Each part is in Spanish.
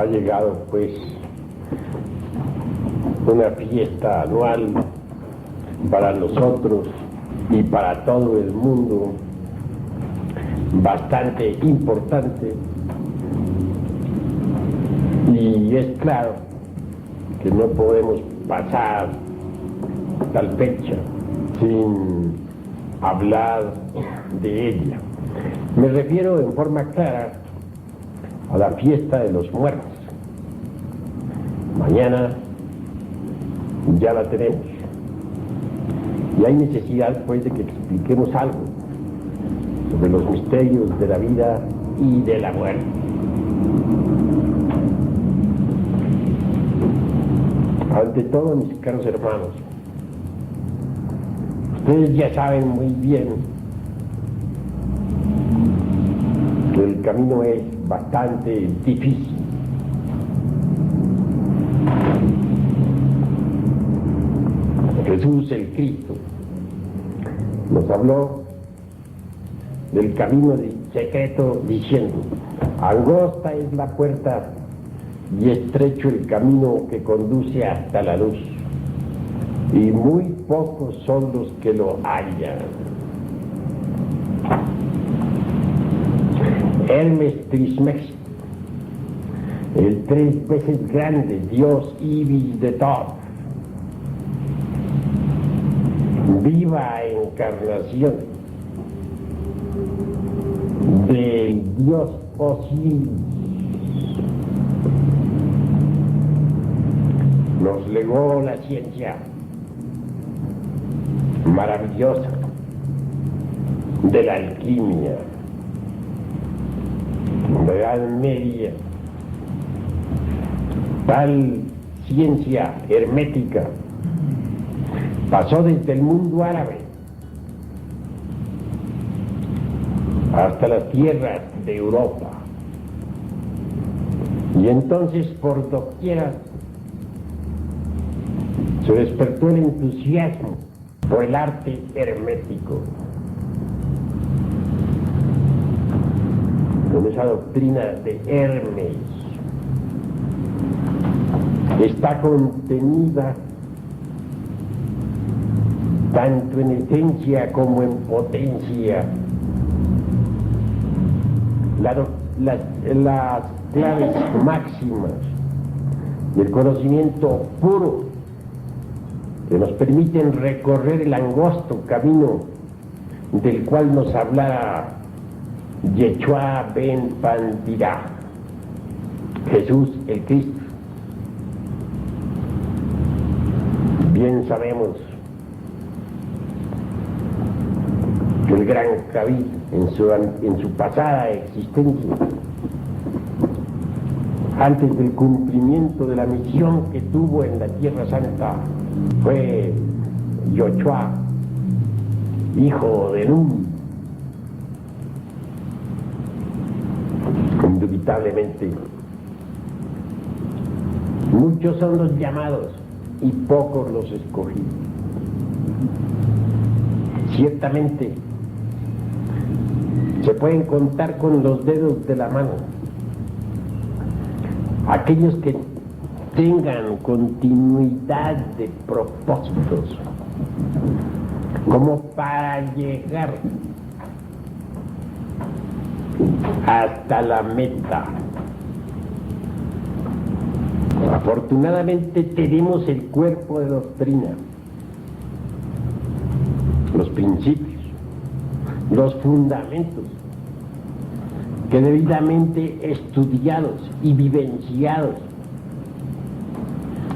Ha llegado pues una fiesta anual para nosotros y para todo el mundo bastante importante, y es claro que no podemos pasar tal fecha sin hablar de ella. Me refiero en forma clara a la fiesta de los muertos. Mañana ya la tenemos y hay necesidad pues de que expliquemos algo sobre los misterios de la vida y de la muerte. Ante todo, mis caros hermanos, ustedes ya saben muy bien que el camino es bastante difícil. Jesús el Cristo nos habló del camino secreto diciendo: angosta es la puerta y estrecho el camino que conduce hasta la luz, y muy pocos son los que lo hallan. Hermes Trismegisto, el 3 veces grande dios Ibis de Thoth, viva encarnación del dios Osiris, nos legó la ciencia maravillosa de la alquimia, de la Edad Media, tal ciencia hermética pasó desde el mundo árabe hasta las tierras de Europa, y entonces por doquiera se despertó el entusiasmo por el arte hermético, con esa doctrina de Hermes. Está contenida tanto en esencia como en potencia las claves máximas del conocimiento puro que nos permiten recorrer el angosto camino del cual nos hablara Yeshua ben Pandirá, Jesús el Cristo. Bien sabemos que el gran Javid en su pasada existencia, antes del cumplimiento de la misión que tuvo en la Tierra Santa, fue Yoshua, hijo de Nun. Indubitablemente, muchos son los llamados y pocos los escogidos. Ciertamente, se pueden contar con los dedos de la mano aquellos que tengan continuidad de propósitos como para llegar hasta la meta. Afortunadamente tenemos el cuerpo de doctrina, los principios, los fundamentos que debidamente estudiados y vivenciados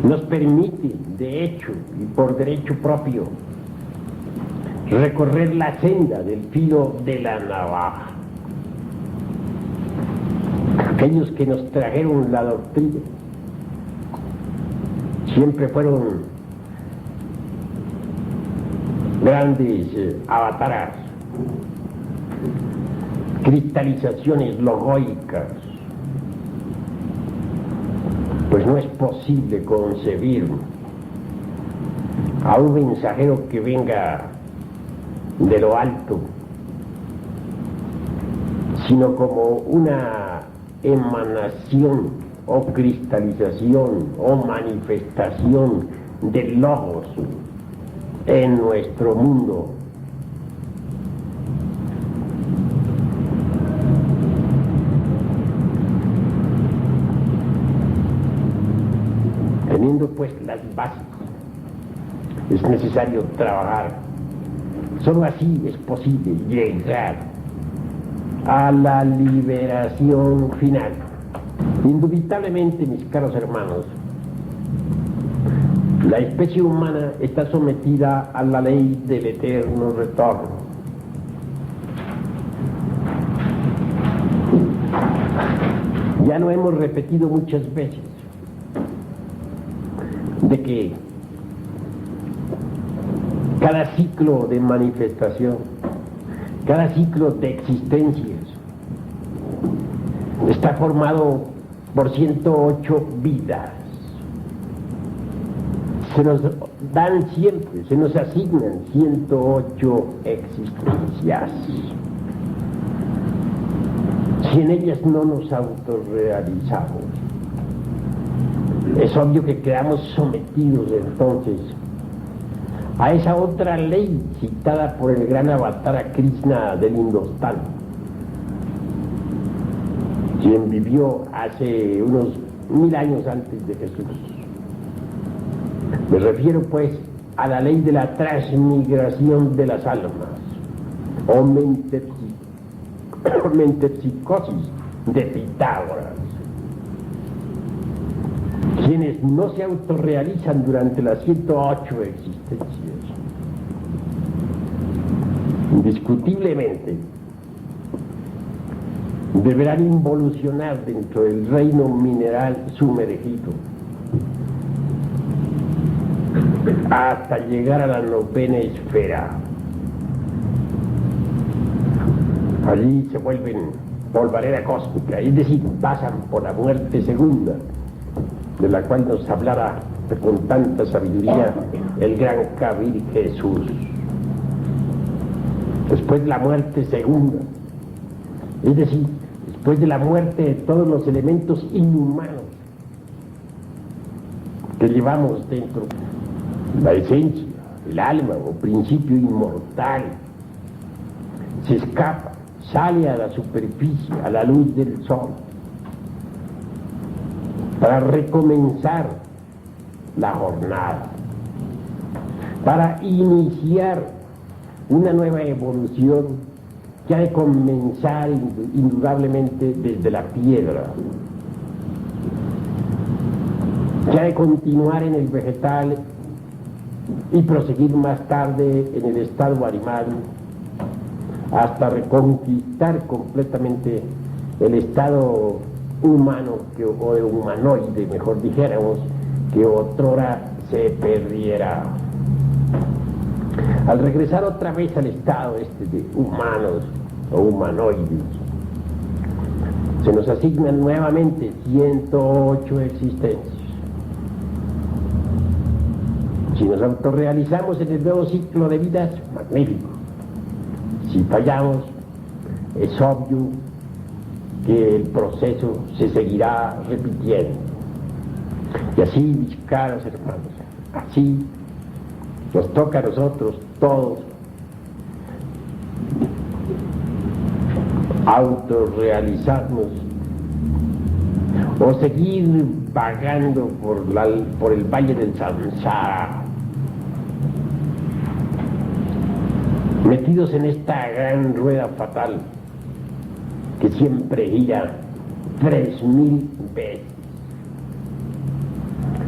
nos permiten, de hecho y por derecho propio, recorrer la senda del filo de la navaja. Aquellos que nos trajeron la doctrina siempre fueron grandes avataras, cristalizaciones logoicas, pues no es posible concebir a un mensajero que venga de lo alto, sino como una emanación o cristalización o manifestación del logos en nuestro mundo. Teniendo pues las bases, es necesario trabajar. Solo así es posible llegar a la liberación final. Indubitablemente, mis caros hermanos, la especie humana está sometida a la ley del eterno retorno. Ya lo hemos repetido muchas veces, de que cada ciclo de manifestación, cada ciclo de existencias está formado por 108 vidas. Se nos dan siempre, se nos asignan 108 existencias. Si en ellas no nos autorrealizamos, es obvio que quedamos sometidos entonces a esa otra ley citada por el gran avatar Krishna del Indostán, quien vivió hace unos 1000 años antes de Jesús. Me refiero pues a la ley de la transmigración de las almas, o metempsicosis de Pitágoras. Quienes no se autorrealizan durante las 108 existencias, indiscutiblemente deberán involucionar dentro del reino mineral sumergido hasta llegar a la novena esfera. Allí se vuelven polvareda cósmica, es decir, pasan por la muerte segunda, de la cual nos hablara con tanta sabiduría el gran Kabir Jesús. Después de la muerte segunda, es decir, después de la muerte de todos los elementos inhumanos que llevamos dentro, la esencia, el alma o principio inmortal, se escapa, sale a la superficie, a la luz del sol, para recomenzar la jornada, para iniciar una nueva evolución que ha de comenzar indudablemente desde la piedra, que ha de continuar en el vegetal y proseguir más tarde en el estado animal, hasta reconquistar completamente el estado humano, o de humanoide, mejor dijéramos, que otrora se perdiera. Al regresar otra vez al estado de humanos o humanoides, se nos asignan nuevamente 108 existencias. Si nos autorrealizamos en el nuevo ciclo de vidas, magnífico. Si fallamos, es obvio que el proceso se seguirá repitiendo. Y así, mis caros hermanos, así nos toca a nosotros todos autorrealizarnos o seguir vagando por el valle del samsara, metidos en esta gran rueda fatal que siempre gira 3000 veces.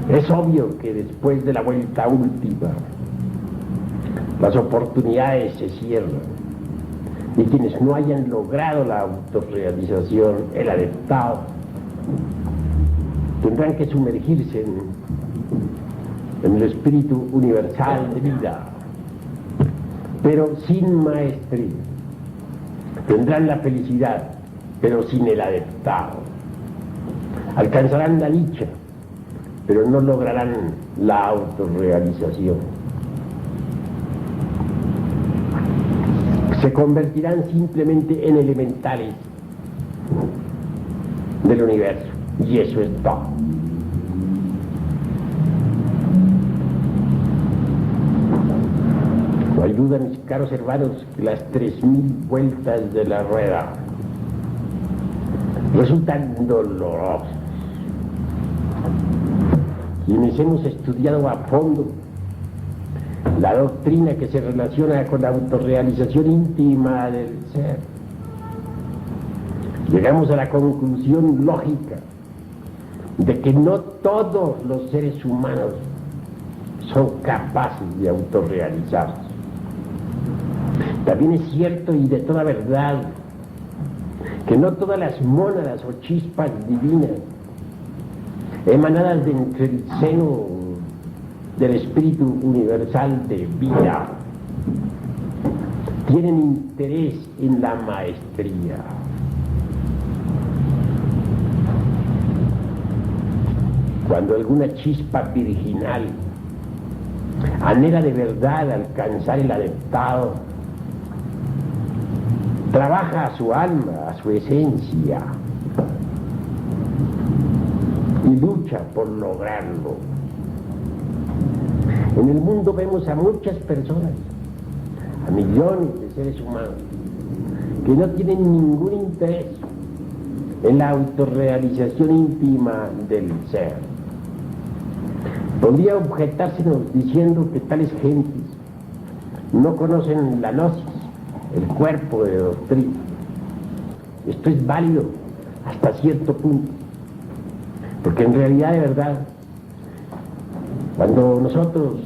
Es obvio que después de la vuelta última, las oportunidades se cierran y quienes no hayan logrado la autorrealización, el adeptado, tendrán que sumergirse en el espíritu universal de vida, pero sin maestría. Tendrán la felicidad, pero sin el adeptado. Alcanzarán la dicha, pero no lograrán la autorrealización. Se convertirán simplemente en elementales del universo. Y eso es todo. No hay duda, mis caros hermanos, que las 3000 vueltas de la rueda resultan dolorosas. Quienes hemos estudiado a fondo la doctrina que se relaciona con la autorrealización íntima del ser, llegamos a la conclusión lógica de que no todos los seres humanos son capaces de autorrealizarse. También es cierto y de toda verdad que no todas las mónadas o chispas divinas emanadas de entre el seno del espíritu universal de vida tienen interés en la maestría. Cuando alguna chispa virginal anhela de verdad alcanzar el adeptado, trabaja a su alma, a su esencia, y lucha por lograrlo. En el mundo vemos a muchas personas, a millones de seres humanos, que no tienen ningún interés en la autorrealización íntima del ser. Podría objetársenos diciendo que tales gentes no conocen la gnosis, el cuerpo de doctrina. Esto es válido hasta cierto punto, porque en realidad, de verdad, cuando nosotros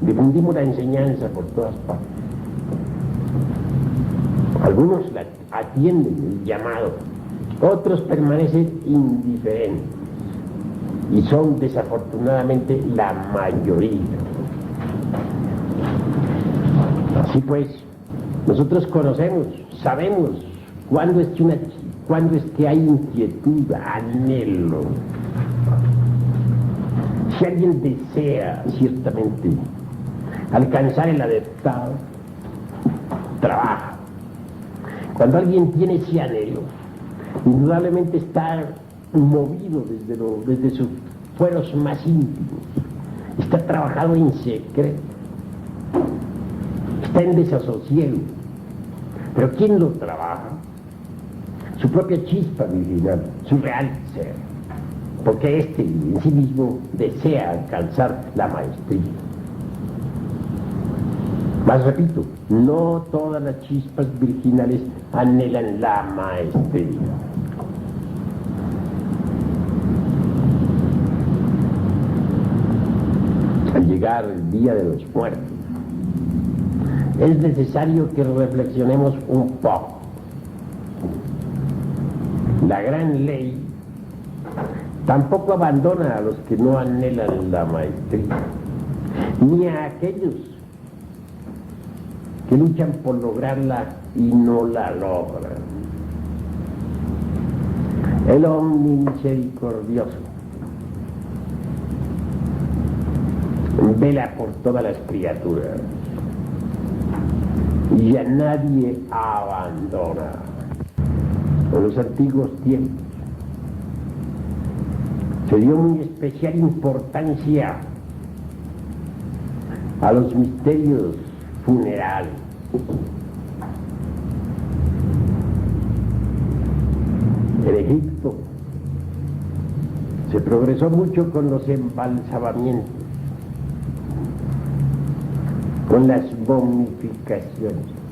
difundimos la enseñanza por todas partes, algunos la atienden el llamado, otros permanecen indiferentes, y son desafortunadamente la mayoría. Así pues, nosotros conocemos, sabemos cuándo es que hay inquietud, anhelo. Si alguien desea ciertamente alcanzar el adeptado, trabaja. Cuando alguien tiene ese anhelo, indudablemente está movido desde sus fueros más íntimos, está trabajado en secreto, está en desasosiego. Pero ¿quién lo trabaja? Su propia chispa virginal, su real ser, porque éste en sí mismo desea alcanzar la maestría. Más repito, no todas las chispas virginales anhelan la maestría. Al llegar el día de los muertos, es necesario que reflexionemos un poco. La gran ley tampoco abandona a los que no anhelan la maestría, ni a aquellos que luchan por lograrla y no la logran. El omnimisericordioso vela por todas las criaturas y a nadie abandona. En los antiguos tiempos se dio muy especial importancia a los misterios funerales. En Egipto se progresó mucho con los embalsamamientos, con las momificaciones.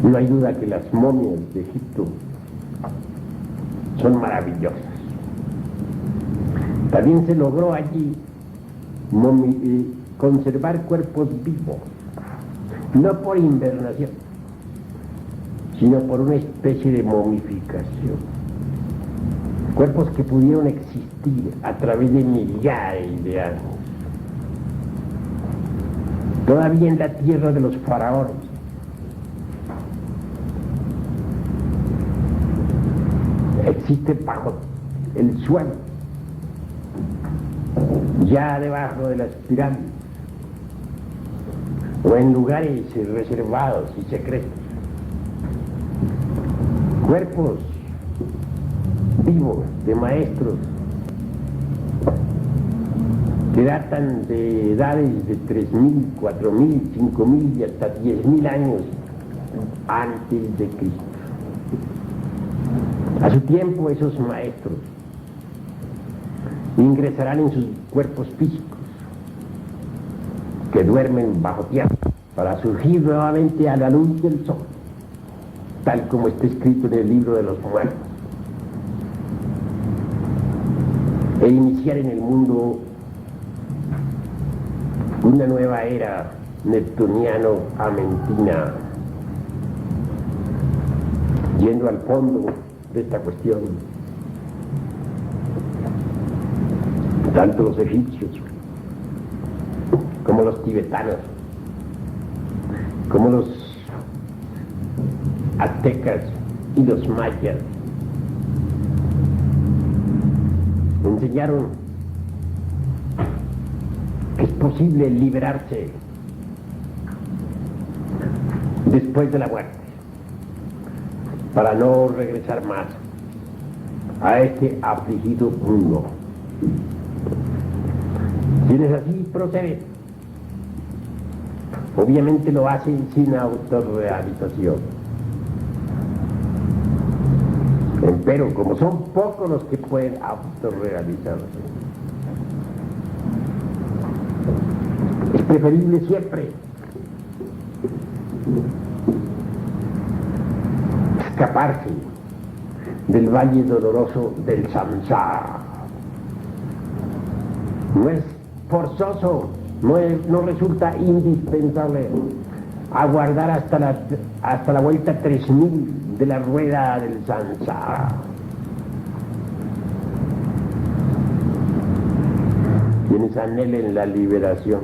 No hay duda que las momias de Egipto son maravillosas. También se logró allí conservar cuerpos vivos, no por invernación, sino por una especie de momificación. Cuerpos que pudieron existir a través de millares de años. Todavía en la tierra de los faraones existe bajo el suelo, ya debajo de las pirámides, o en lugares reservados y secretos, cuerpos vivos de maestros que datan de edades de 3.000, 4.000, 5.000 y hasta 10.000 años antes de Cristo. A su tiempo esos maestros ingresarán en sus cuerpos físicos que duermen bajo tierra para surgir nuevamente a la luz del sol, tal como está escrito en el libro de los muertos, e iniciar en el mundo una nueva era neptuniano-amentina, yendo al fondo de esta cuestión. Tanto los egipcios como los tibetanos, como los aztecas y los mayas enseñaron que es posible liberarse después de la muerte para no regresar más a este afligido mundo. Quienes así proceden, obviamente lo hacen sin autorrealización. Pero como son pocos los que pueden autorrealizarse, es preferible siempre escaparse del valle doloroso del samsara. No es forzoso, no resulta indispensable aguardar hasta la vuelta 3000 de la rueda del samsara. Quienes anhelen la liberación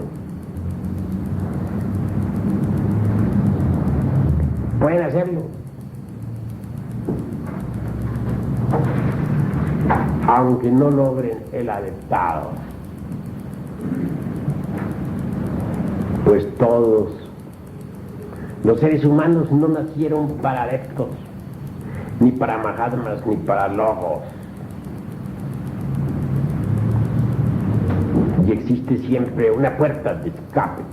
pueden hacerlo, aunque no logren el adeptado, pues todos los seres humanos no nacieron para adeptos, ni para mahatmas, ni para logos. Y existe siempre una puerta de escape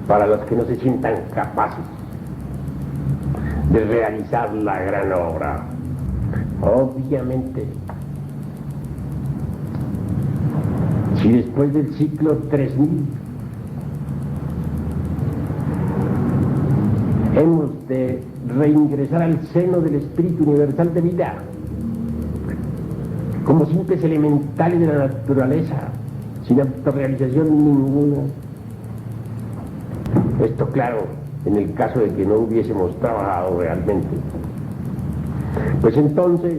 para los que no se sientan capaces de realizar la gran obra. Obviamente, si después del ciclo 3000 hemos de reingresar al seno del espíritu universal de vida como simples elementales de la naturaleza, sin autorrealización ninguna, esto claro, en el caso de que no hubiésemos trabajado realmente, pues entonces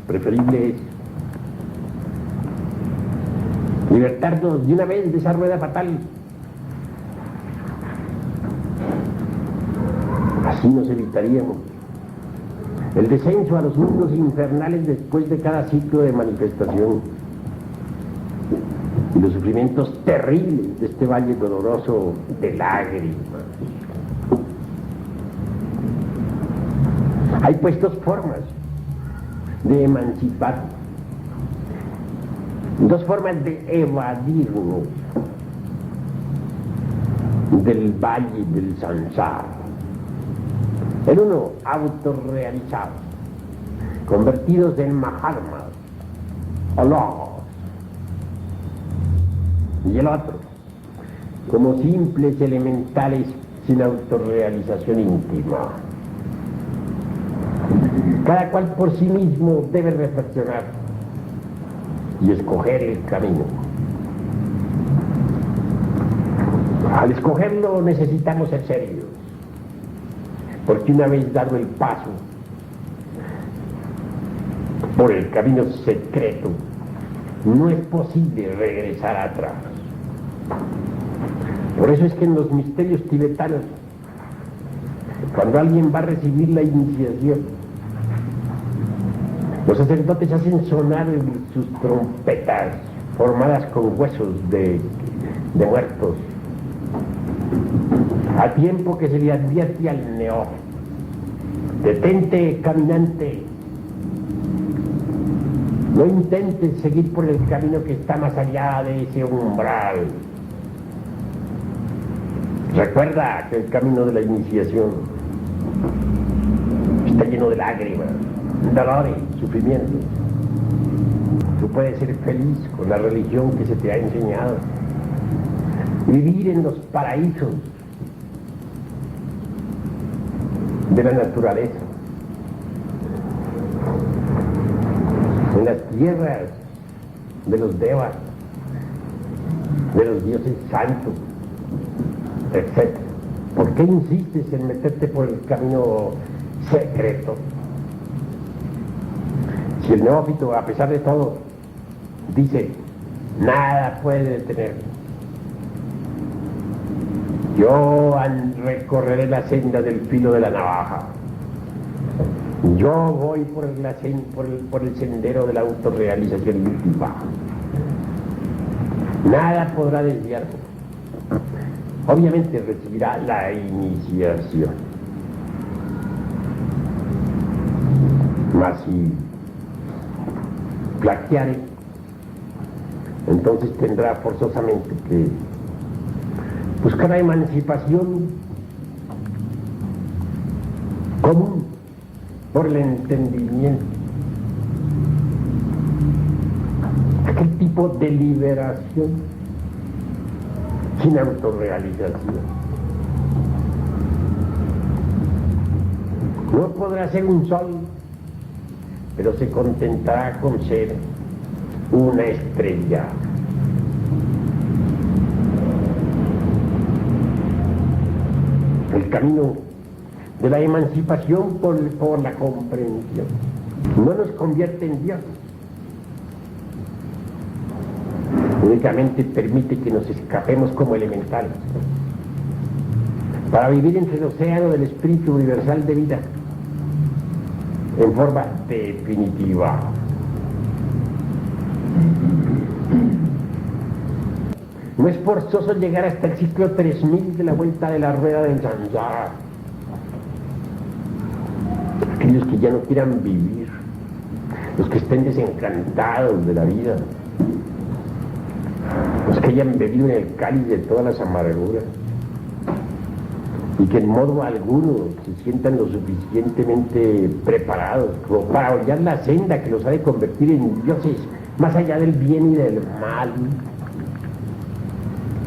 preferible es libertarnos de una vez de esa rueda fatal. Así nos evitaríamos el descenso a los mundos infernales después de cada ciclo de manifestación y los sufrimientos terribles de este valle doloroso de lágrimas. Hay pues dos formas de emancipar, dos formas de evadirnos del valle del samsara. El uno, autorrealizados, convertidos en mahatmas o logos, y el otro, como simples elementales sin autorrealización íntima. Cada cual por sí mismo debe reflexionar y escoger el camino. Al escogerlo necesitamos ser serios, porque una vez dado el paso por el camino secreto, no es posible regresar atrás. Por eso es que en los misterios tibetanos, cuando alguien va a recibir la iniciación, los sacerdotes hacen sonar sus trompetas formadas con huesos de muertos, a tiempo que se le advierte al neófito: detente, caminante, No intentes seguir por el camino que está más allá de ese umbral. Recuerda que el camino de la iniciación está lleno de lágrimas, dolores, sufrimientos. Tú puedes ser feliz con la religión que se te ha enseñado, vivir en los paraísos de la naturaleza, en las tierras de los devas, de los dioses santos, etc. ¿Por qué insistes en meterte por el camino secreto? Si el neófito, a pesar de todo, dice, nada puede detenerme, yo recorreré la senda del filo de la navaja, yo voy por el sendero de la autorrealización íntima, nada podrá desviarme. Obviamente recibirá la iniciación, mas si flaqueare, entonces tendrá forzosamente que buscar la emancipación común por el entendimiento, aquel tipo de liberación sin autorrealización. No podrá ser un sol, pero se contentará con ser una estrella. El camino de la emancipación por la comprensión no nos convierte en Dios, únicamente permite que nos escapemos como elementales para vivir entre el océano del espíritu universal de vida en forma definitiva. No es forzoso llegar hasta el ciclo 3000 de la vuelta de la rueda del samsara. Aquellos que ya no quieran vivir, los que estén desencantados de la vida, los que hayan bebido en el cáliz de todas las amarguras y que en modo alguno se sientan lo suficientemente preparados como para hollar la senda que los ha de convertir en dioses más allá del bien y del mal.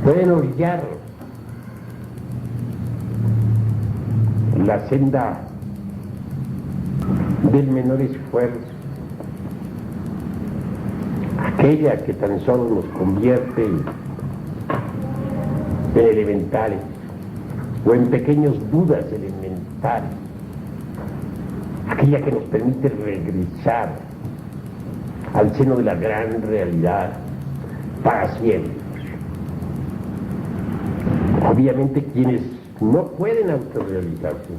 Pueden hollar la senda del menor esfuerzo, aquella que tan solo nos convierte en elementales o en pequeños budas elementales, aquella que nos permite regresar al seno de la gran realidad para siempre. Obviamente quienes no pueden autorrealizarse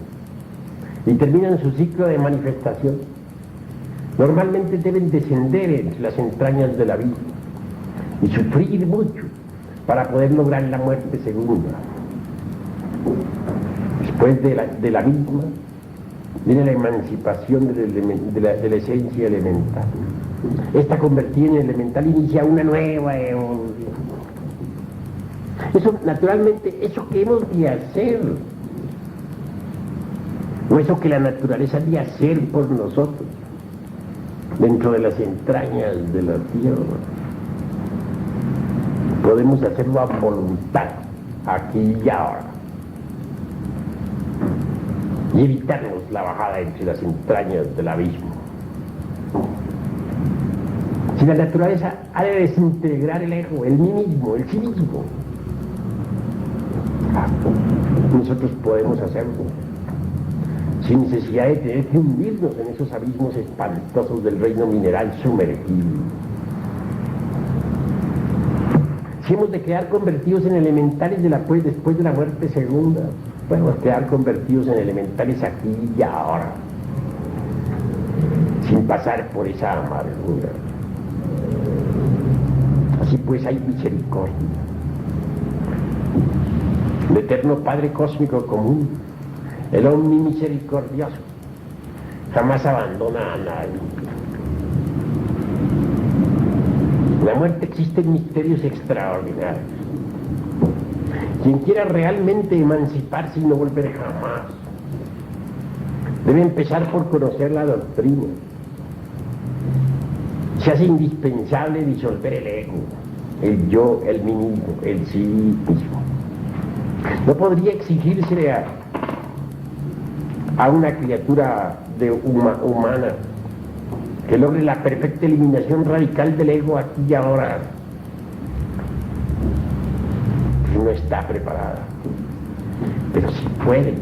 y terminan su ciclo de manifestación, normalmente deben descender en las entrañas de la vida y sufrir mucho para poder lograr la muerte segunda. Después de la misma viene la emancipación de la esencia elemental. Esta convertida en elemental inicia una nueva evolución. Eso, naturalmente, eso que hemos de hacer, o eso que la naturaleza ha de hacer por nosotros, dentro de las entrañas de la tierra, podemos hacerlo a voluntad, aquí y ahora, y evitarnos la bajada entre las entrañas del abismo. Si la naturaleza ha de desintegrar el ego, el mí mismo, el sí mismo, nosotros podemos hacerlo sin necesidad de tener que hundirnos en esos abismos espantosos del reino mineral sumergido. Si hemos de quedar convertidos en elementales después de la muerte segunda, podemos quedar convertidos en elementales aquí y ahora, sin pasar por esa amargura. Así pues hay misericordia. El eterno Padre Cósmico Común, el omnimisericordioso, jamás abandona a nadie. En la muerte existen misterios extraordinarios. Quien quiera realmente emanciparse y no volver jamás, debe empezar por conocer la doctrina. Se hace indispensable disolver el ego, el yo, el mí mismo, el sí mismo. No podría exigirse a una criatura humana que logre la perfecta eliminación radical del ego aquí y ahora. No está preparada, pero si puede,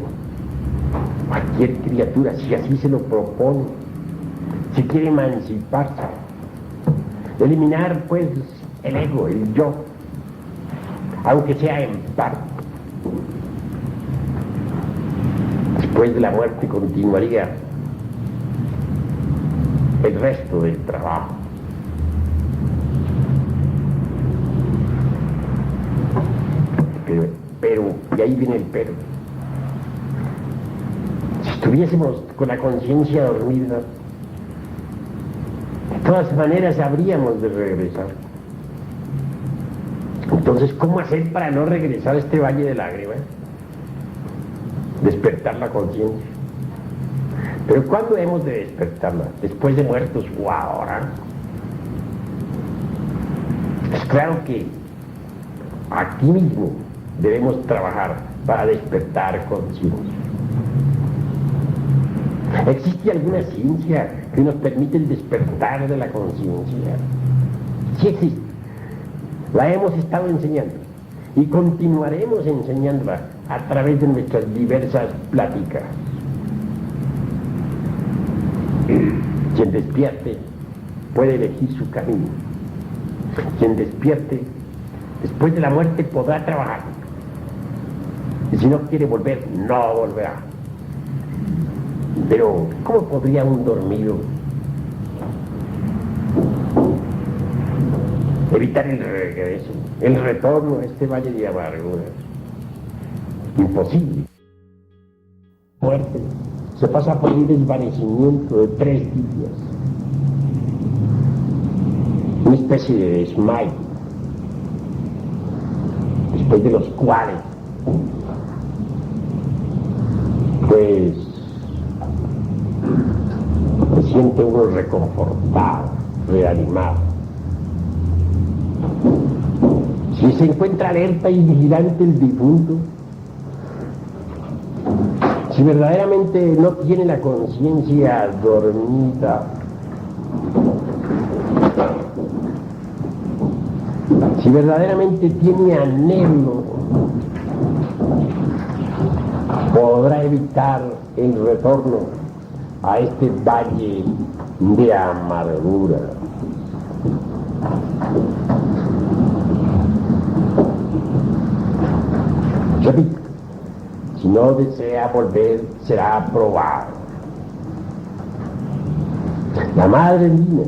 cualquier criatura, si así se lo propone, si quiere emanciparse, eliminar pues el ego, el yo, aunque sea en parte. Después de la muerte continuaría el resto del trabajo. Pero, y ahí viene el pero. Si estuviésemos con la conciencia dormida, de todas maneras habríamos de regresar. Entonces, ¿cómo hacer para no regresar a este valle de lágrimas? Despertar la conciencia. Pero ¿cuándo hemos de despertarla? ¿Después de muertos o ahora? Es claro que aquí mismo debemos trabajar para despertar conciencia. ¿Existe alguna ciencia que nos permite el despertar de la conciencia? Sí existe. La hemos estado enseñando y continuaremos enseñándola a través de nuestras diversas pláticas. Quien despierte puede elegir su camino. Quien despierte después de la muerte podrá trabajar. Y si no quiere volver, no volverá. Pero, ¿cómo podría un dormido evitar el regreso, el retorno a este valle de amarguras? Imposible. Muerte se pasa por un desvanecimiento de 3 días, una especie de desmayo, después de los cuales pues se siente uno reconfortado, reanimado. Si se encuentra alerta y vigilante el difunto, si verdaderamente no tiene la conciencia dormida, si verdaderamente tiene anhelo, podrá evitar el retorno a este valle de amargura. Repito, si no desea volver, será aprobado. La madre divina,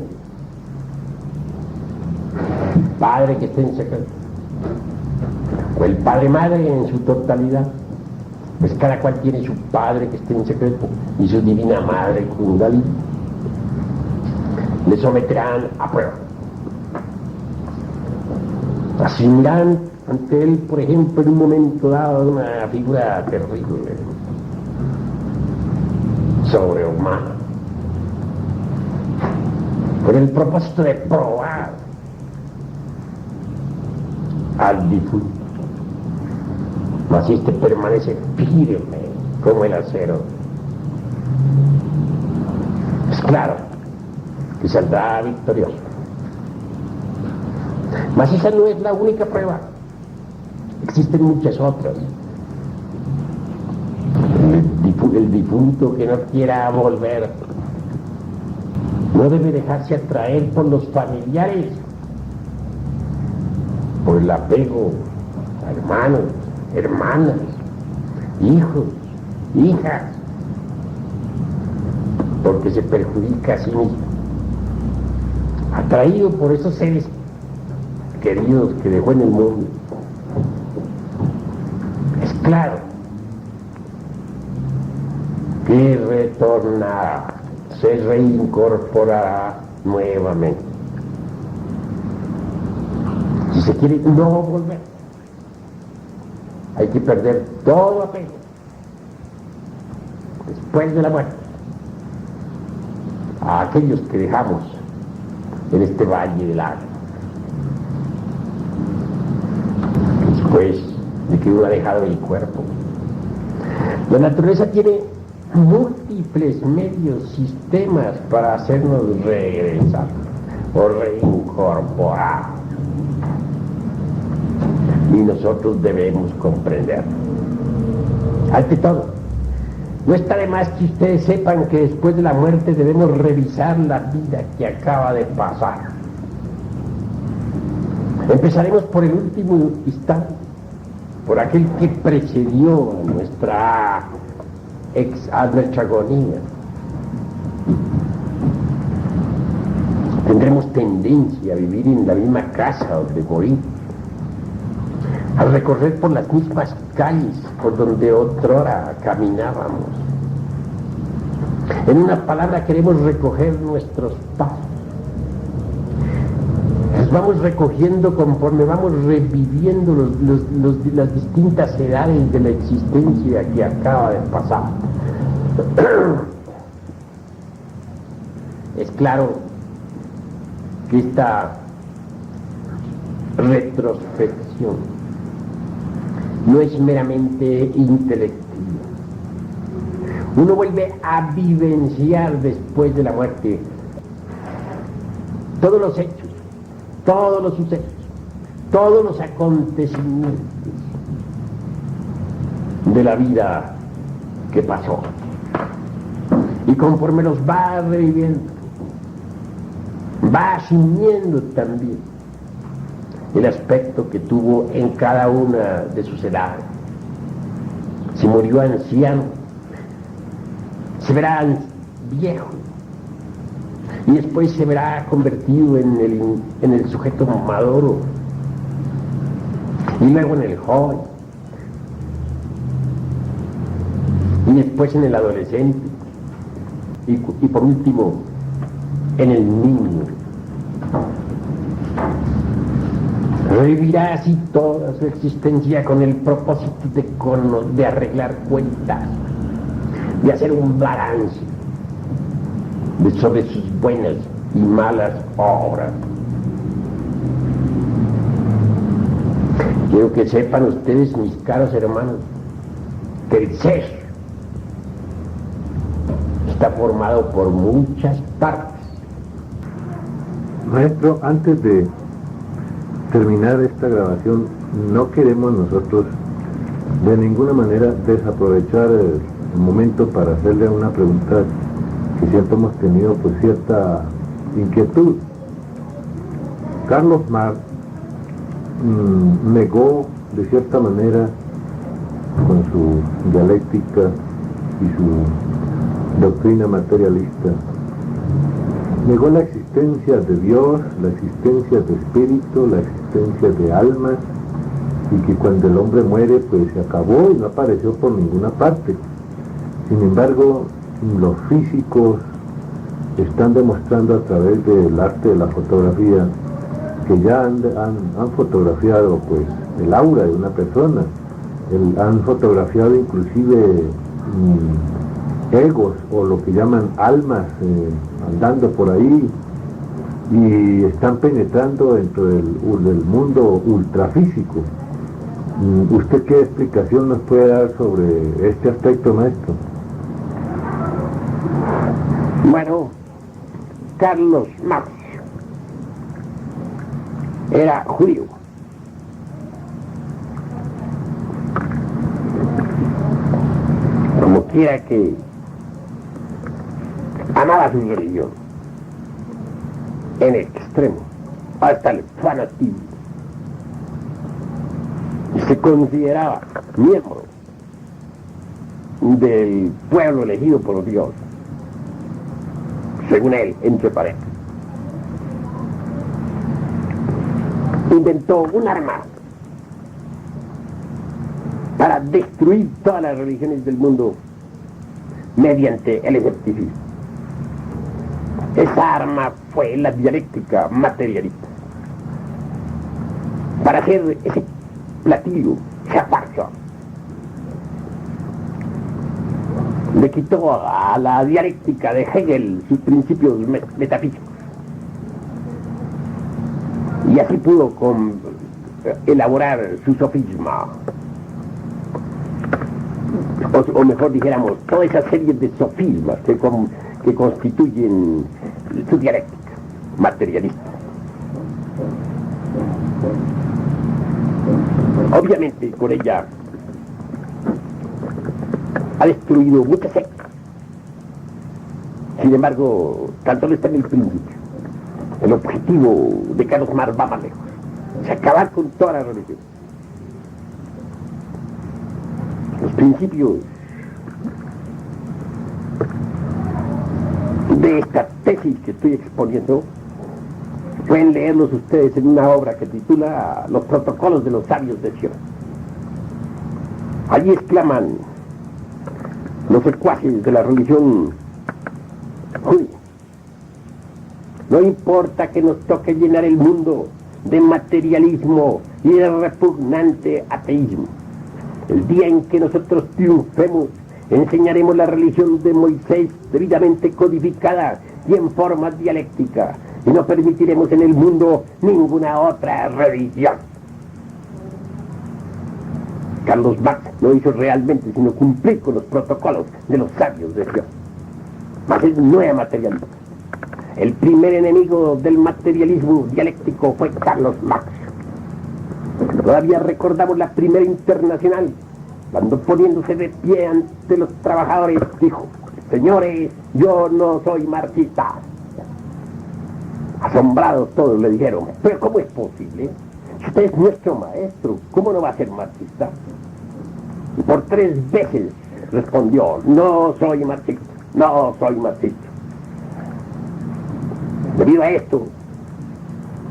el padre que está en secreto, o el padre madre en su totalidad, pues cada cual tiene su padre que está en secreto y su divina madre Kundalini. Le someterán a prueba. Asumirán ante él, por ejemplo, en un momento dado, una figura terrible, sobrehumana, con el propósito de probar al difunto. Mas este permanece firme como el acero. Es claro que saldrá victorioso. Mas esa no es la única prueba. Existen muchas otras. El difunto que no quiera volver no debe dejarse atraer por los familiares, por el apego a hermanos, hermanas, hijos, hijas, porque se perjudica a sí mismo, atraído por esos seres queridos que dejó en el mundo. Es claro que retornará, se reincorporará nuevamente. se quiere no volver. Hay que perder todo apego después de la muerte a aquellos que dejamos en este valle de lágrimas, después de que uno ha dejado el cuerpo. La naturaleza tiene múltiples medios, sistemas para hacernos regresar o reincorporar, y nosotros debemos comprender. Ante todo, no está de más que ustedes sepan que después de la muerte debemos revisar la vida que acaba de pasar. Empezaremos por el último instante, por aquel que precedió a nuestra agonía. Tendremos tendencia a vivir en la misma casa donde morimos, a recorrer por las mismas calles por donde otrora caminábamos. En una palabra, queremos recoger nuestros pasos. Los vamos recogiendo conforme vamos reviviendo las distintas edades de la existencia que acaba de pasar. Es claro que esta retrospección no es meramente intelectiva. Uno vuelve a vivenciar después de la muerte todos los hechos, todos los sucesos, todos los acontecimientos de la vida que pasó. Y conforme los va reviviendo, va asumiendo también el aspecto que tuvo en cada una de sus edades. Si murió anciano, se verá viejo, y después se verá convertido en el sujeto maduro, y luego en el joven, y después en el adolescente, y por último en el niño. Revivirá así toda su existencia con el propósito de arreglar cuentas, de hacer un balance sobre sus buenas y malas obras. Quiero que sepan ustedes, mis caros hermanos, que el ser está formado por muchas partes. Maestro, antes de terminar esta grabación, no queremos nosotros de ninguna manera desaprovechar el momento para hacerle una pregunta que siempre hemos tenido pues cierta inquietud. Carlos Marx negó de cierta manera, con su dialéctica y su doctrina materialista, negó la existencia de Dios, la existencia de espíritu, la existencia de alma, y que cuando el hombre muere pues se acabó y no apareció por ninguna parte. Sin embargo, los físicos están demostrando a través del arte de la fotografía que ya han fotografiado pues el aura de una persona, han fotografiado inclusive egos o lo que llaman almas andando por ahí, y están penetrando dentro del mundo ultrafísico. ¿Usted qué explicación nos puede dar sobre este aspecto, maestro? Bueno, Carlos Marx era judío. Como quiera que amaba su religión en extremo, hasta el fanatismo, y se consideraba miembro del pueblo elegido por Dios, según él, entre paréntesis. Inventó un arma para destruir todas las religiones del mundo mediante el escepticismo. Esa arma fue la dialéctica materialista. para hacer ese platillo, esa farsa. Le quitó a la dialéctica de Hegel sus principios metafísicos. Y así pudo elaborar su sofisma. O mejor dijéramos, toda esa serie de sofismas que constituyen su dialéctica materialista. Obviamente por ella ha destruido muchas sectas. Sin embargo, tan solo está en el principio. El objetivo de Carlos Marx va más lejos. Es acabar con toda la religión. Los principios de esta tesis que estoy exponiendo pueden leerlos ustedes en una obra que titula Los protocolos de los sabios de Sion. Allí exclaman los secuaces de la religión judía: no importa que nos toque llenar el mundo de materialismo y de repugnante ateísmo. El día en que nosotros triunfemos, enseñaremos la religión de Moisés debidamente codificada y en forma dialéctica, y no permitiremos en el mundo ninguna otra religión. Carlos Marx no hizo realmente sino cumplir con los protocolos de los sabios de Sion. Mas él no era materialista. El primer enemigo del materialismo dialéctico fue Carlos Marx. Todavía recordamos la primera internacional, cuando poniéndose de pie ante los trabajadores dijo: señores, yo no soy marxista. Asombrados todos le dijeron: pero ¿cómo es posible? Si usted es nuestro maestro, ¿cómo no va a ser marxista? Y por 3 veces respondió: no soy marxista, no soy marxista. Debido a esto,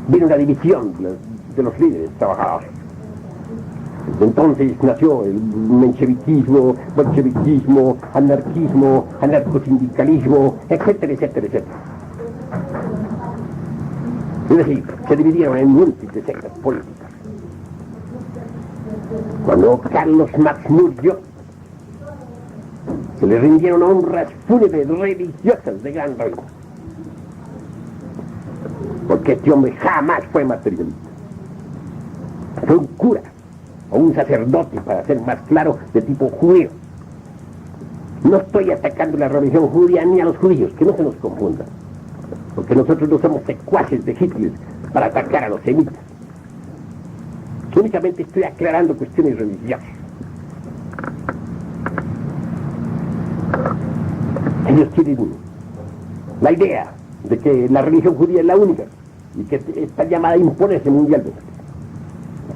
vino una división de los líderes trabajadores. Entonces nació el mencheviquismo, bolcheviquismo, anarquismo, anarcosindicalismo, etcétera, etcétera, etcétera. Es decir, se dividieron en múltiples sectas políticas. Cuando Carlos Marx murió, se le rindieron honras fúnebres religiosas de gran rango. Porque este hombre jamás fue materialista. Fue un cura, o un sacerdote, para ser más claro, de tipo judío. No estoy atacando la religión judía ni a los judíos, que no se nos confundan. Porque nosotros no somos secuaces de Hitler para atacar a los semitas. Únicamente estoy aclarando cuestiones religiosas. Ellos tienen la idea de que la religión judía es la única y que está llamada a imponerse mundialmente,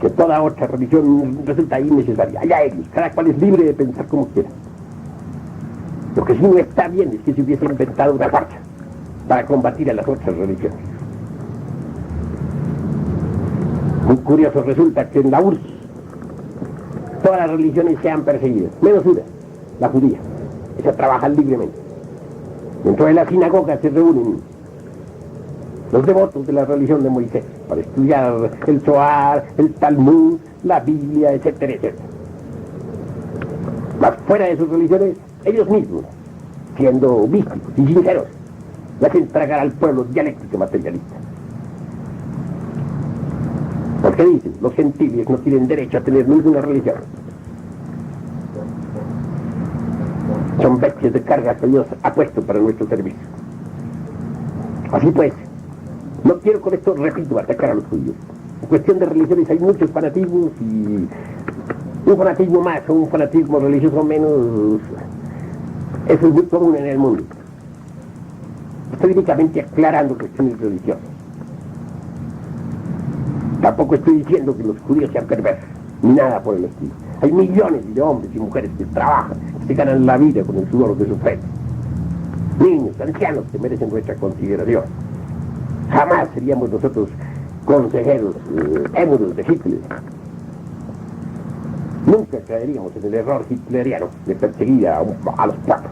que toda otra religión resulta innecesaria. Allá ellos, cada cual es libre de pensar como quiera. Lo que sí no está bien es que se hubiese inventado una farsa para combatir a las otras religiones. Muy curioso resulta que en la URSS todas las religiones sean perseguidas, menos una, la judía. Esa trabaja libremente. Dentro de la sinagoga se reúnen los devotos de la religión de Moisés para estudiar el Zohar, el Talmud, la Biblia, etcétera, etcétera. Mas fuera de sus religiones, ellos mismos, siendo místicos y sinceros, le hacen tragar al pueblo dialéctico materialista. Porque dicen, los gentiles no tienen derecho a tener ninguna religión. Son bestias de carga que Dios ha puesto para nuestro servicio. Así pues, no quiero con esto, repito, atacar a los judíos. En cuestión de religiones hay muchos fanatismos, y un fanatismo más o un fanatismo religioso menos, eso es muy común en el mundo. Estoy únicamente aclarando cuestiones religiosas. Tampoco estoy diciendo que los judíos sean perversos, ni nada por el estilo. Hay millones de hombres y mujeres que trabajan, que se ganan la vida con el sudor de su frente. Niños, ancianos que merecen nuestra consideración. Jamás seríamos nosotros consejeros émulos de Hitler. Nunca caeríamos en el error hitleriano de perseguir a los papas.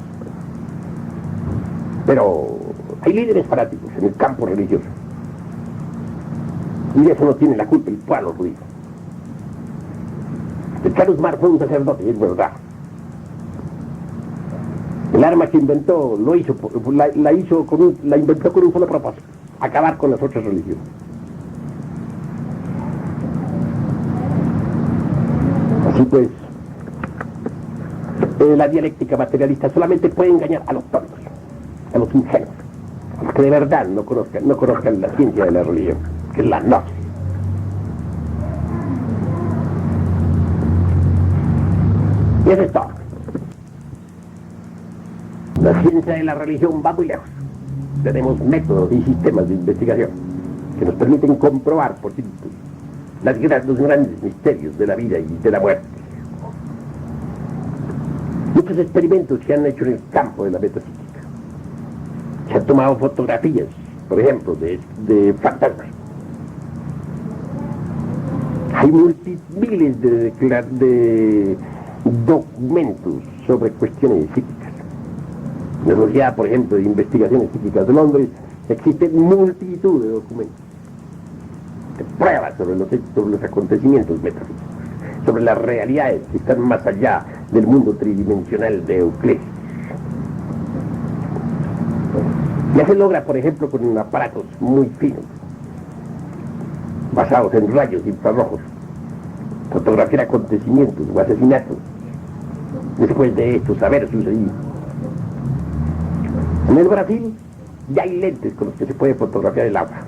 Pero hay líderes fanáticos en el campo religioso. Y de eso no tiene la culpa el pueblo judío. Carlos Marx fue un sacerdote, es verdad. El arma que inventó la inventó con un solo propósito: acabar con las otras religiones. Así pues, la dialéctica materialista solamente puede engañar a los tontos, a los ingenuos, a los que de verdad no conozcan la ciencia de la religión, que es la gnosis. Y eso es todo. La ciencia de la religión va muy lejos. Tenemos métodos y sistemas de investigación que nos permiten comprobar por sí los grandes misterios de la vida y de la muerte. Muchos experimentos se han hecho en el campo de la metafísica. Se han tomado fotografías, por ejemplo, de fantasmas. Hay miles de documentos sobre cuestiones psíquicas. En la Sociedad, por ejemplo, de Investigaciones Psíquicas de Londres, existen multitud de documentos, de pruebas sobre los acontecimientos metafísicos, sobre las realidades que están más allá del mundo tridimensional de Euclides. Ya se logra, por ejemplo, con aparatos muy finos, basados en rayos infrarrojos, fotografiar acontecimientos o asesinatos después de estos haber sucedido. En el Brasil ya hay lentes con los que se puede fotografiar el agua.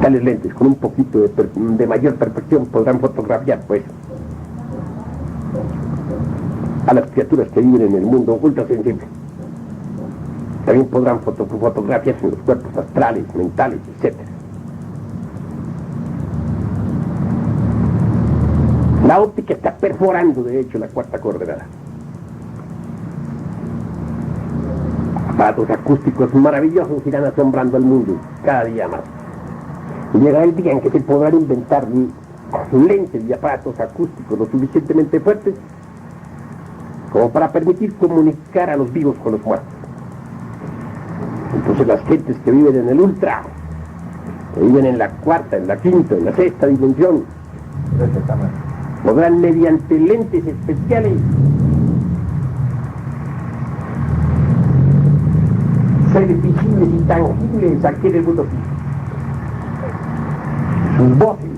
Tales lentes con un poquito de mayor perfección podrán fotografiar, pues, a las criaturas que viven en el mundo ultrasensible. También podrán fotografiarse en los cuerpos astrales, mentales, etc. La óptica está perforando, de hecho, la cuarta coordenada. Aparatos acústicos maravillosos irán asombrando al mundo cada día más. Y llegará el día en que se podrán inventar lentes y aparatos acústicos lo suficientemente fuertes como para permitir comunicar a los vivos con los muertos. Entonces las gentes que viven en el ultra, que viven en la cuarta, en la quinta, en la sexta dimensión, podrán, mediante lentes especiales, ser visibles y tangibles aquí en el mundo físico. Sus voces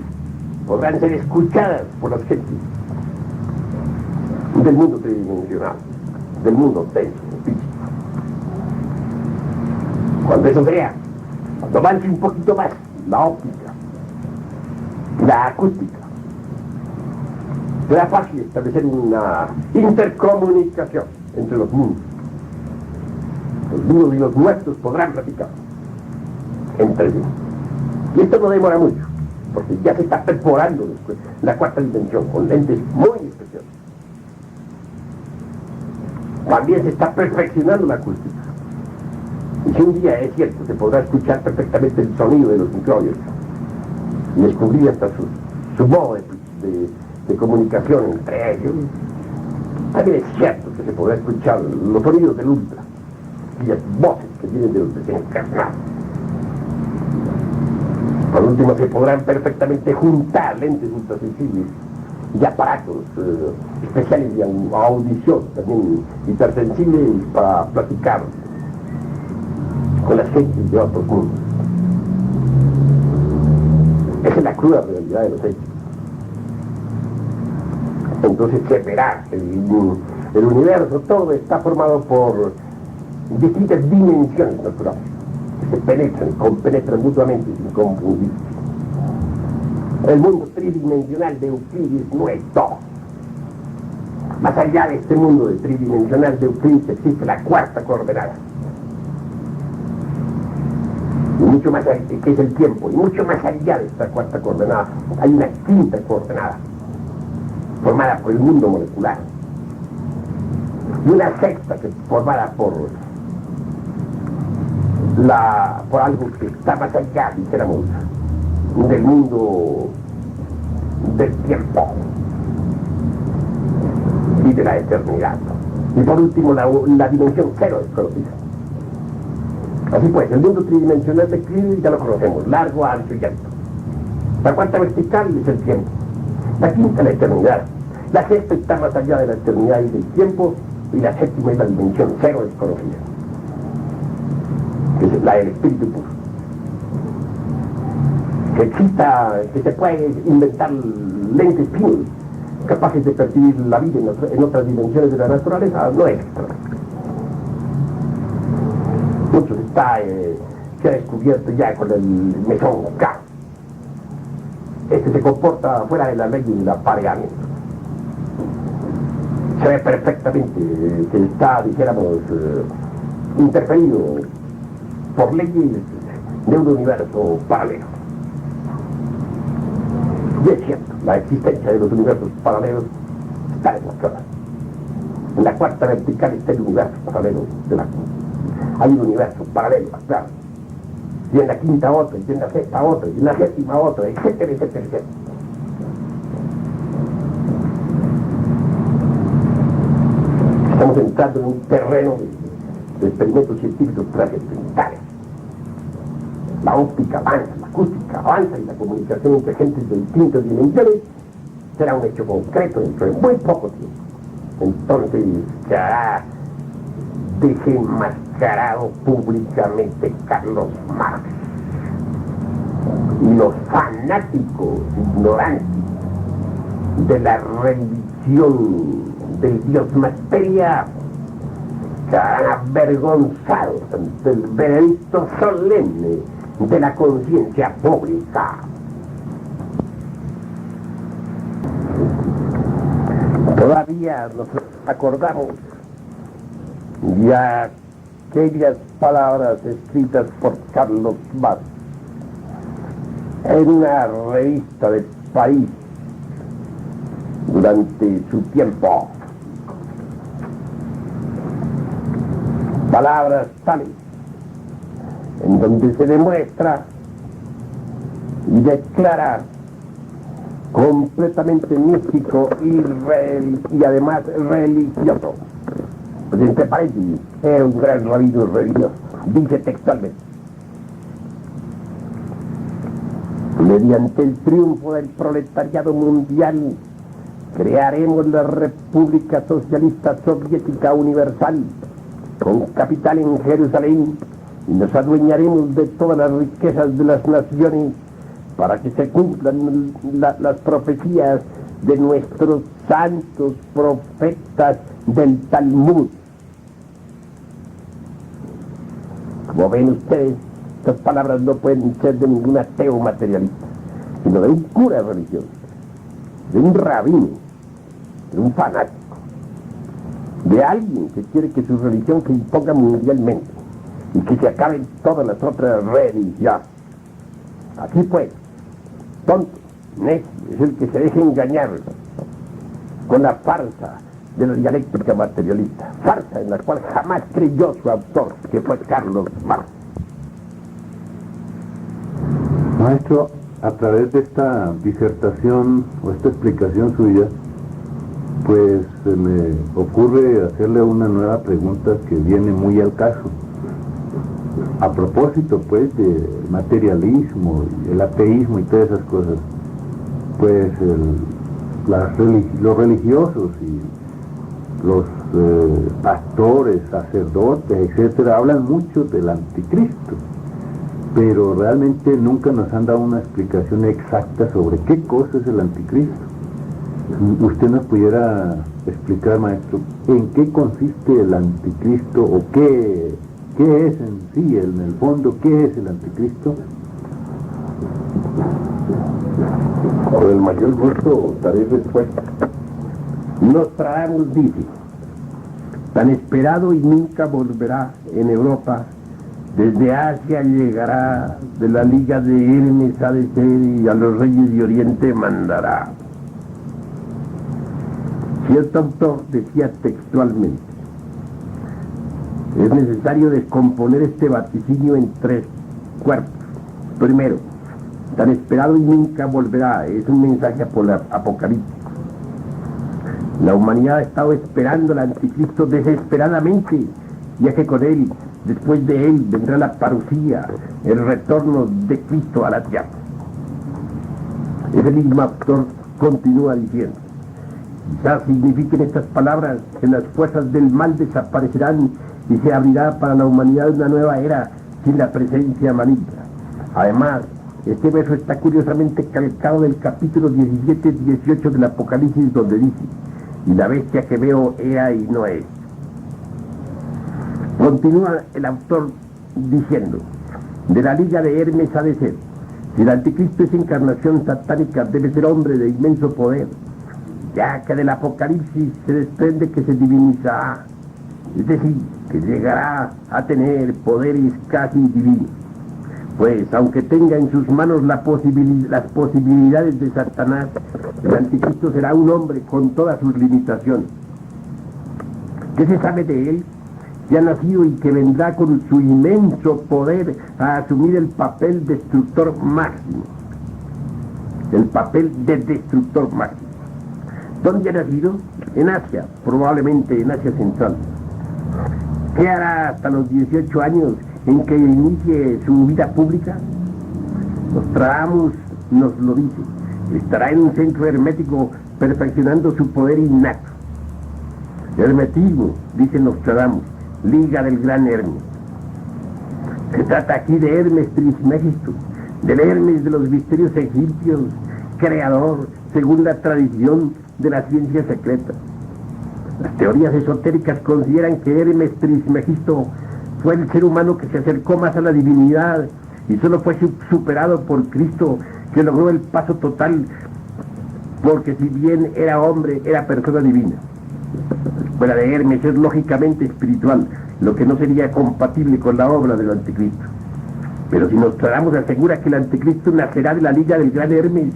podrán ser escuchadas por las gentes del mundo tridimensional, del mundo denso, físico. Cuando eso sea, cuando avance un poquito más la óptica, la acústica, será fácil establecer una intercomunicación entre los mundos. Los vivos y los muertos podrán platicar entre sí. Y esto no demora mucho, porque ya se está perforando la cuarta dimensión con lentes muy especiales. También se está perfeccionando la acústica. Y si un día, es cierto, se podrá escuchar perfectamente el sonido de los microbios y descubrir hasta su modo de comunicación entre ellos, también es cierto que se podrá escuchar los sonidos del ultra y las voces que vienen de los desencarnados. Por último, se podrán perfectamente juntar lentes ultrasensibles y aparatos especiales de audición, también hipersensibles, para platicar con las gentes de otros mundos. Esa es la cruda realidad de los hechos. Entonces se verá que el universo todo está formado por distintas dimensiones naturales que se penetran, compenetran mutuamente sin confundir. El mundo tridimensional de Euclides no es todo. Más allá de este mundo tridimensional de Euclides existe la cuarta coordenada, y mucho más allá, que es el tiempo, y mucho más allá de esta cuarta coordenada hay una quinta coordenada formada por el mundo molecular, y una sexta que es formada por algo que está más allá, dijéramos, del mundo del tiempo y de la eternidad. Y por último, la dimensión cero desconocida. Así pues, el mundo tridimensional de Euclides ya lo conocemos: largo, ancho y alto. La cuarta vertical es el tiempo. La quinta, la eternidad. La sexta está más allá de la eternidad y del tiempo, y la séptima es la dimensión cero desconocida, que es la del espíritu puro. Que se puede inventar lentes finos capaces de percibir la vida en otras dimensiones de la naturaleza, no existe. Mucho se ha descubierto ya con el mesón K. Este se comporta fuera de la ley del apareamiento. Se ve perfectamente que está, dijéramos, interferido por leyes de un universo paralelo. Y es cierto, la existencia de los universos paralelos está demostrada. En la cuarta vertical está el universo paralelo de la quinta. Hay un universo paralelo, claro. Y en la quinta otro, y en la sexta otro, y en la séptima otro, etcétera, etcétera, etcétera. Estamos entrando en un terreno de experimentos científicos trascendentales. La óptica avanza, la acústica avanza y la comunicación entre gentes de distintas dimensiones será un hecho concreto dentro de muy poco tiempo. Entonces se hará desenmascarado públicamente Carlos Marx. Y los fanáticos ignorantes de la religión del Dios materia quedarán avergonzados ante el veredicto solemne de la conciencia pública. Todavía nos acordamos de aquellas palabras escritas por Carlos Marx en una revista del país durante su tiempo. Palabras tales en donde se demuestra y declara completamente místico y además religioso. Pues entre paréntesis, era un gran rabino religioso, dice textualmente: mediante el triunfo del proletariado mundial crearemos la República Socialista Soviética Universal con capital en Jerusalén y nos adueñaremos de todas las riquezas de las naciones para que se cumplan las profecías de nuestros santos profetas del Talmud. Como ven ustedes, estas palabras no pueden ser de ningún ateo materialista, sino de un cura religioso, de un rabino, de un fanático, de alguien que quiere que su religión se imponga mundialmente y que se acaben todas las otras religiones. Así pues, tonto, necio, es el que se deja engañar con la farsa de la dialéctica materialista, farsa en la cual jamás creyó su autor, que fue Carlos Marx. Maestro, a través de esta disertación o esta explicación suya, pues se me ocurre hacerle una nueva pregunta que viene muy al caso. A propósito, pues, del materialismo, el ateísmo y todas esas cosas, pues los religiosos y los pastores, sacerdotes, etcétera, hablan mucho del anticristo, pero realmente nunca nos han dado una explicación exacta sobre qué cosa es el anticristo. ¿Usted nos pudiera explicar, maestro, en qué consiste el anticristo o qué es en sí, en el fondo, qué es el anticristo? Con el mayor gusto daré respuesta. Nostradamus dice: tan esperado y nunca volverá en Europa, desde Asia llegará, de la liga de Hermes ha de ser, y a los reyes de Oriente mandará. Cierto autor decía textualmente: es necesario descomponer este vaticinio en 3 cuerpos. Primero, tan esperado y nunca volverá, es un mensaje apocalíptico. La humanidad ha estado esperando al anticristo desesperadamente, ya que con él, después de él, vendrá la parucía, el retorno de Cristo a la tierra. Ese mismo autor continúa diciendo: quizás signifiquen estas palabras que las fuerzas del mal desaparecerán y se abrirá para la humanidad una nueva era sin la presencia maligna. Además, este verso está curiosamente calcado del capítulo 17-18 del Apocalipsis, donde dice: y la bestia que veo era y no es. Continúa el autor diciendo: de la liga de Hermes ha de ser. Si el anticristo es encarnación satánica, debe ser hombre de inmenso poder, ya que del Apocalipsis se desprende que se divinizará, es decir, que llegará a tener poderes casi divinos. Pues, aunque tenga en sus manos las posibilidades de Satanás, el anticristo será un hombre con todas sus limitaciones. ¿Qué se sabe de él? Que ha nacido y que vendrá con su inmenso poder a asumir el papel destructor máximo. El papel de destructor máximo. ¿Dónde ha nacido? En Asia, probablemente en Asia Central. ¿Qué hará hasta los 18 años en que inicie su vida pública? Nostradamus nos lo dice: estará en un centro hermético perfeccionando su poder innato. Hermetismo, dice Nostradamus, liga del gran Hermes. Se trata aquí de Hermes Trismegisto, del Hermes de los misterios egipcios, creador, según la tradición, de la ciencia secreta. Las teorías esotéricas consideran que Hermes Trismegisto fue el ser humano que se acercó más a la divinidad y solo fue superado por Cristo, que logró el paso total, porque si bien era hombre, era persona divina. La escuela de Hermes es lógicamente espiritual, lo que no sería compatible con la obra del anticristo. Pero si Nostradamus asegura que el anticristo nacerá de la liga del gran Hermes,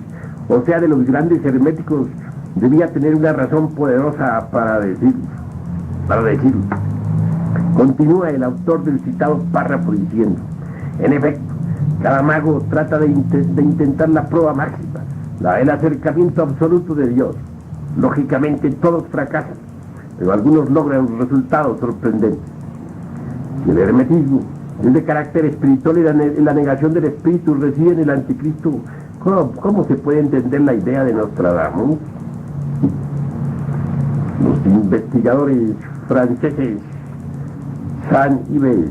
o sea, de los grandes herméticos, debía tener una razón poderosa para decirlo. Continúa el autor del citado párrafo diciendo: en efecto, cada mago trata de intentar la prueba máxima, el acercamiento absoluto de Dios. Lógicamente todos fracasan, pero algunos logran resultados sorprendentes. Si el hermetismo es de carácter espiritual y la negación del espíritu reside en el anticristo, ¿cómo se puede entender la idea de Nostradamus? Los investigadores franceses Saint-Yves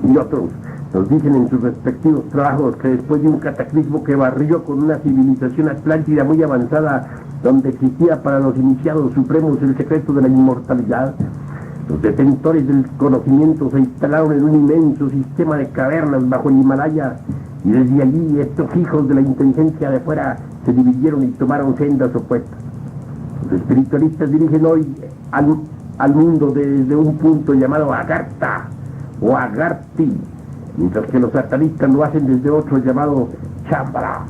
y otros nos dicen en sus respectivos trabajos que después de un cataclismo que barrió con una civilización atlántida muy avanzada, donde existía para los iniciados supremos el secreto de la inmortalidad, los detentores del conocimiento se instalaron en un inmenso sistema de cavernas bajo el Himalaya, y desde allí estos hijos de la inteligencia de fuera se dividieron y tomaron sendas opuestas. Los espiritualistas dirigen hoy al mundo desde un punto llamado Agartha o Agarthi, mientras que los satanistas lo hacen desde otro llamado Shambhala.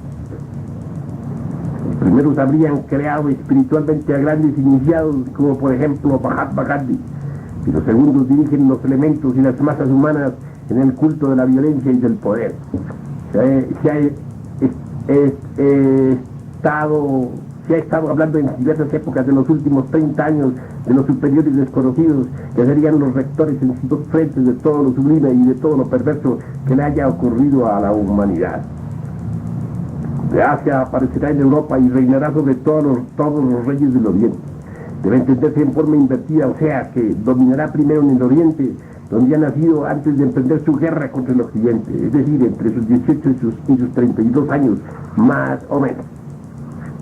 Los primeros habrían creado espiritualmente a grandes iniciados, como por ejemplo Mahatma Gandhi, y los segundos dirigen los elementos y las masas humanas en el culto de la violencia y del poder. Se ha estado hablando en diversas épocas de los últimos 30 años de los superiores desconocidos, que serían los rectores en sus dos frentes de todo lo sublime y de todo lo perverso que le haya ocurrido a la humanidad. De Asia aparecerá en Europa y reinará sobre todos los reyes del Oriente. Debe entenderse en forma invertida, o sea, que dominará primero en el Oriente, donde ha nacido antes de emprender su guerra contra el Occidente, es decir, entre sus 18 y sus 32 años, más o menos.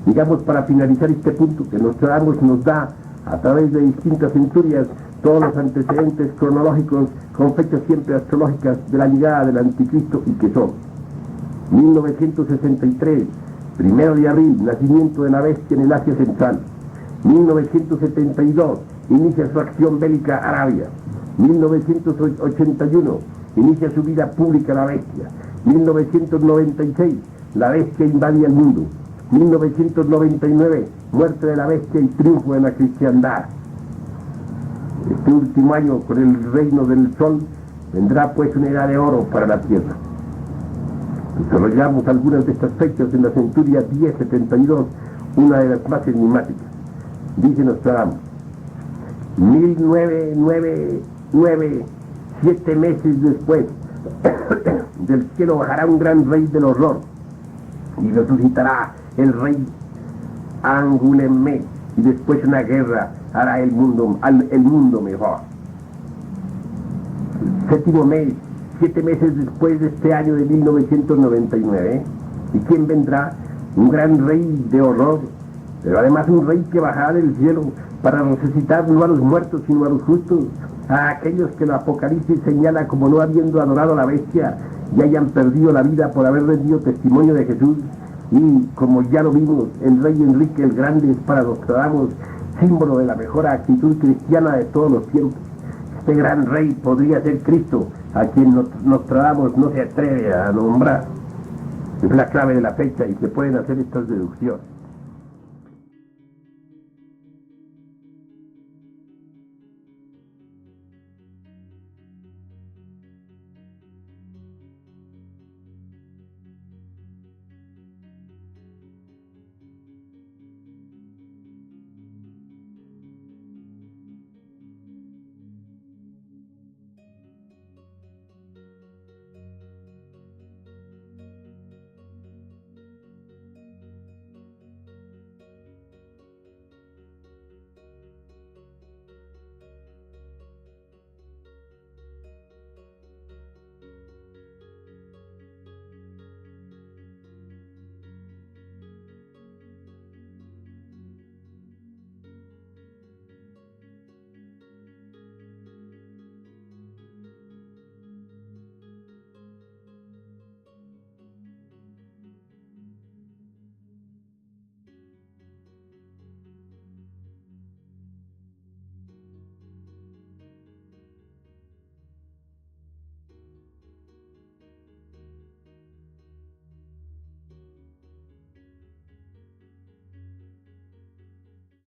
Digamos, para finalizar este punto, que Nostradamus nos da, a través de distintas centurias, todos los antecedentes cronológicos con fechas siempre astrológicas de la llegada del anticristo, y que son 1963, 1 de abril, nacimiento de la bestia en el Asia Central. 1972, inicia su acción bélica Arabia. 1981, inicia su vida pública la bestia. 1996, la bestia invade el mundo. 1999, muerte de la bestia y triunfo de la cristiandad. Este último año, con el reino del sol, vendrá pues una era de oro para la tierra. Desarrollamos algunas de estas fechas en la centuria 1072, una de las más enigmáticas. Dice Nostradamus: 1999, 7 meses después, del cielo bajará un gran rey del horror, y resucitará el rey Angoulême, y después una guerra hará el mundo mejor. Séptimo mes, 7 meses después de este año de 1999, ¿y quién vendrá? Un gran rey de horror, pero además un rey que bajará del cielo para resucitar no a los muertos sino a los justos, a aquellos que el Apocalipsis señala como no habiendo adorado a la bestia y hayan perdido la vida por haber rendido testimonio de Jesús. Y como ya lo vimos, el rey Enrique el Grande es para Nostradamus símbolo de la mejor actitud cristiana de todos los tiempos. Este gran rey podría ser Cristo, a quien Nostradamus no se atreve a nombrar. Es la clave de la fecha y se pueden hacer estas deducciones.